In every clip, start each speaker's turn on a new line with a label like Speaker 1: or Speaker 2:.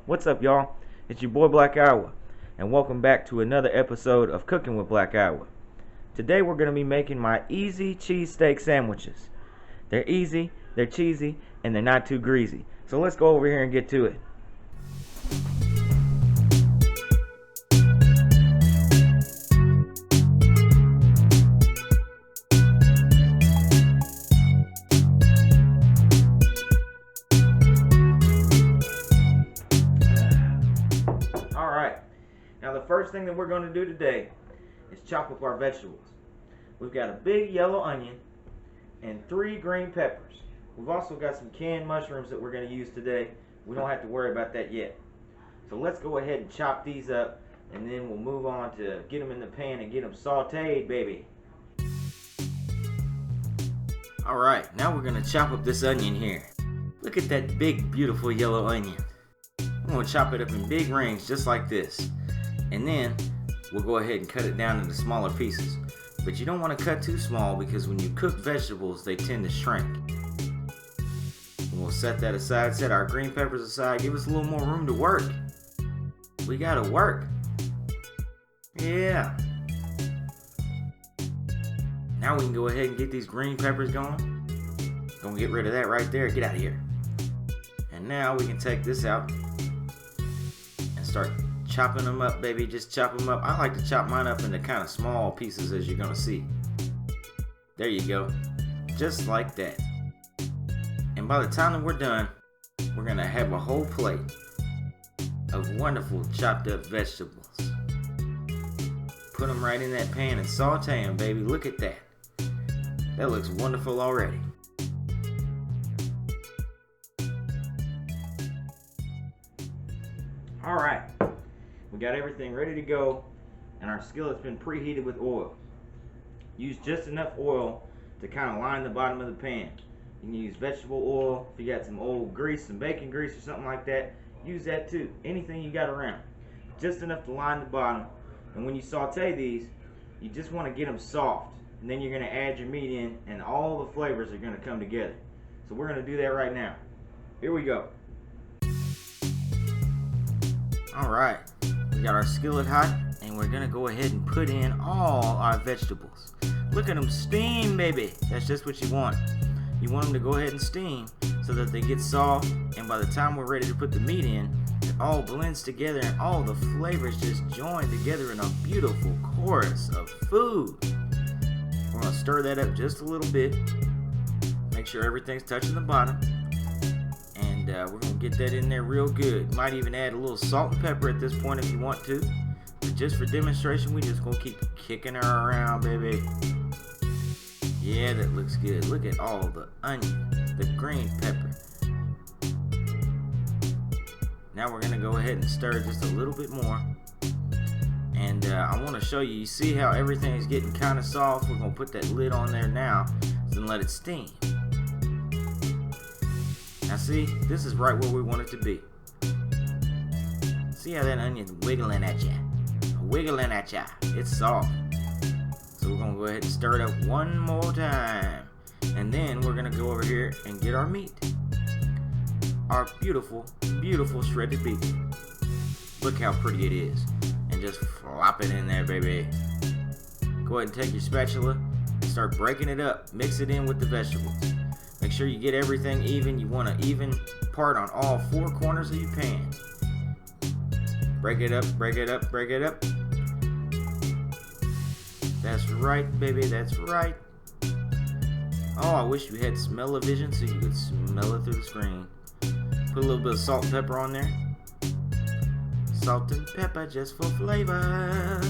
Speaker 1: What's up, y'all? It's your boy Black Iowa, and welcome back to another episode of Cooking with Black Iowa. Today we're going to be making my easy cheesesteak sandwiches. They're easy, they're cheesy, and they're not too greasy. So let's go over here and get to it. Now the first thing that we're going to do today is chop up our vegetables. We've got a big yellow onion and 3 green peppers. We've also got some canned mushrooms that we're going to use today. We don't have to worry about that yet. So let's go ahead and chop these up, and then we'll move on to get them in the pan and get them sauteed, baby. Alright, now we're going to chop up this onion here. Look at that big, beautiful yellow onion. I'm going to chop it up in big rings just like this. And then we'll go ahead and cut it down into smaller pieces. But you don't want to cut too small because when you cook vegetables, they tend to shrink. And we'll set that aside, set our green peppers aside, give us a little more room to work. We gotta work. Yeah. Now we can go ahead and get these green peppers going. Gonna get rid of that right there. Get out of here. And now we can take this out and start chopping them up, baby. Just chop them up. I like to chop mine up into kind of small pieces, as you're gonna see. There you go. Just like that. And by the time that we're done, we're gonna have a whole plate of wonderful chopped up vegetables. Put them right in that pan and saute them, baby. Look at that. That looks wonderful already. Alright. We got everything ready to go, and our skillet's been preheated with oil. Use just enough oil to kind of line the bottom of the pan. You can use vegetable oil. If you got some old grease, some bacon grease or something like that, use that too. Anything you got around. Just enough to line the bottom. And when you saute these, you just want to get them soft. And then you're going to add your meat in, and all the flavors are going to come together. So we're going to do that right now. Here we go. Alright. We got our skillet hot, and we're gonna go ahead and put in all our vegetables. Look at them steam, baby. That's just what you want. You want them to go ahead and steam so that they get soft, and by the time we're ready to put the meat in, it all blends together and all the flavors just join together in a beautiful chorus of food. We're gonna stir that up just a little bit. Make sure everything's touching the bottom. We're going to get that in there real good. Might even add a little salt and pepper at this point if you want to. But just for demonstration, we just going to keep kicking her around, baby. Yeah, that looks good. Look at all the onion, the green pepper. Now we're going to go ahead and stir just a little bit more. And I want to show you, you see how everything is getting kind of soft? We're going to put that lid on there now and let it steam. Now see, this is right where we want it to be. See how that onion's wiggling at ya? Wiggling at ya. It's soft. So we're going to go ahead and stir it up one more time. And then we're going to go over here and get our meat. Our beautiful, beautiful shredded beef. Look how pretty it is. And just flop it in there, baby. Go ahead and take your spatula and start breaking it up. Mix it in with the vegetables. Make sure you get everything even. You want an even part on all 4 corners of your pan. Break it up, break it up, break it up. That's right, baby, that's right. Oh, I wish you had smell-o-vision so you could smell it through the screen. Put a little bit of salt and pepper on there. Salt and pepper just for flavor.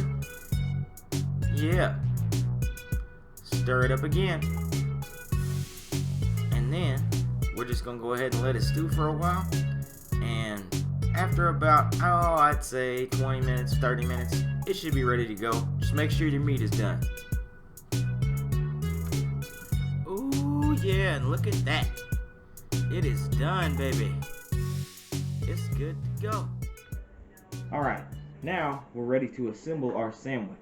Speaker 1: Yeah. Stir it up again. Then we're just gonna go ahead and let it stew for a while, and after about I'd say 20 minutes, 30 minutes, it should be ready to go. Just make sure your meat is done. Ooh yeah, and look at that, it is done, baby. It's good to go. Alright, now we're ready to assemble our sandwich.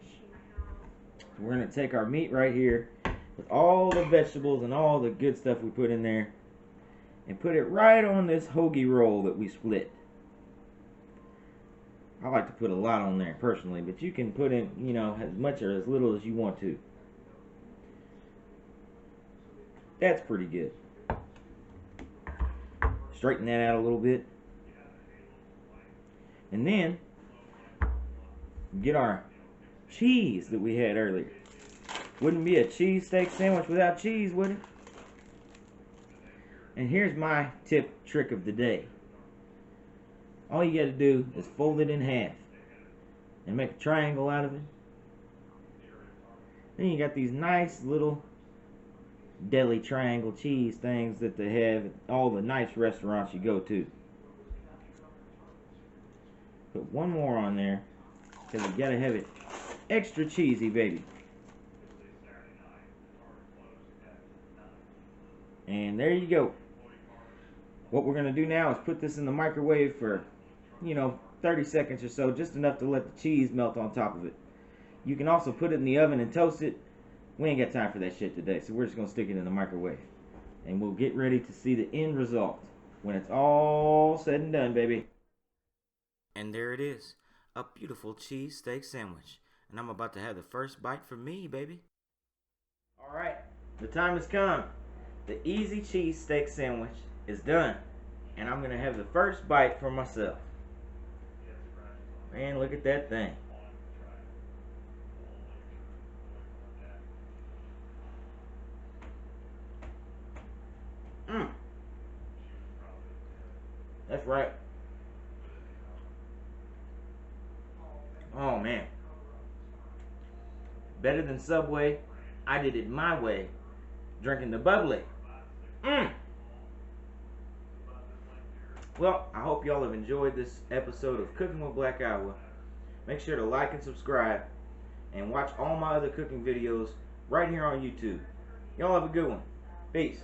Speaker 1: We're gonna take our meat right here with all the vegetables and all the good stuff we put in there, and put it right on this hoagie roll that we split. I like to put a lot on there personally, but you can put in, you know, as much or as little as you want to. That's pretty good. Straighten that out a little bit. And then get our cheese that we had earlier. Wouldn't be a cheesesteak sandwich without cheese, would it? And here's my trick of the day. All you got to do is fold it in half and make a triangle out of it. Then you got these nice little deli triangle cheese things that they have at all the nice restaurants you go to. Put one more on there because you got to have it extra cheesy, baby. And there you go. What we're going to do now is put this in the microwave for, you know, 30 seconds or so, just enough to let the cheese melt on top of it. You can also put it in the oven and toast it. We ain't got time for that shit today, so we're just going to stick it in the microwave. And we'll get ready to see the end result when it's all said and done, baby. And there it is, a beautiful cheesesteak sandwich. And I'm about to have the first bite for me, baby. Alright, the time has come. The easy cheesesteak sandwich is done. And I'm going to have the first bite for myself. Man, look at that thing. That's right. Oh man. Better than Subway. I did it my way. Drinking the bubbly. Well, I hope y'all have enjoyed this episode of Cooking with Black Iowa. Make sure to like and subscribe. And watch all my other cooking videos right here on YouTube. Y'all have a good one. Peace.